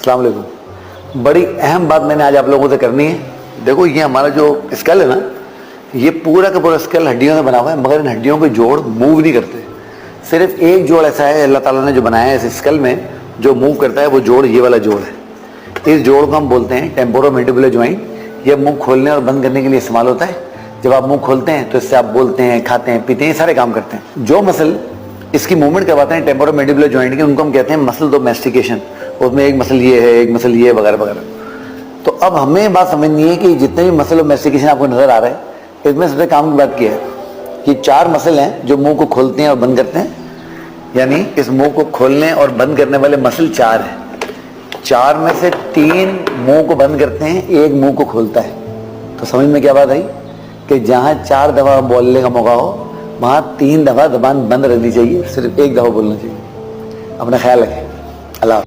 अस्सलाम वालेकुम। बड़ी अहम बात मैंने आज आप लोगों से करनी है। देखो ये हमारा जो स्कल है ना, ये पूरा का पूरा स्कल हड्डियों से बना हुआ है, मगर इन हड्डियों के जोड़ मूव नहीं करते। सिर्फ एक जोड़ ऐसा है अल्लाह ताला ने जो बनाया है इस स्कल में, जो मूव करता है, वो जोड़ ये वाला जोड़ है। इस जोड़ को हम बोलते हैं टेम्पोरोमैंडिबुलर जॉइंट। यह मुंह खोलने और बंद करने के लिए इस्तेमाल होता है। जब आप मुंह खोलते हैं तो इससे आप बोलते हैं, खाते हैं, पीते हैं, सारे काम करते हैं। जो मसल इसकी मूवमेंट करवाते हैं टेम्पोरोमैंडिबुलर जॉइंट की, उनको हम कहते हैं मसल डोमेस्टिकेशन। उसमें एक मसल ये है, एक मसल ये है, वगैरह वगैरह। तो अब हमें बात समझनी है कि जितने भी मसल डोमेस्टिकेशन आपको नजर आ रहा है, इसमें सबसे काम की बात क्या है कि 4 मसल हैं जो मुंह को खोलते हैं और बंद करते हैं। यानी इस मुंह को खोलने और बंद करने वाले मसल 4 हैं। 4 में से 3 मुंह को बंद करते हैं, 1 मुंह को खोलता है। तो समझ में क्या बात आई कि जहाँ 4 दफा बोलने का मौका हो, वहाँ 3 दफा जबान बंद रहनी चाहिए, सिर्फ 1 दफा बोलना चाहिए। अपना ख्याल रखें। अल्लाह।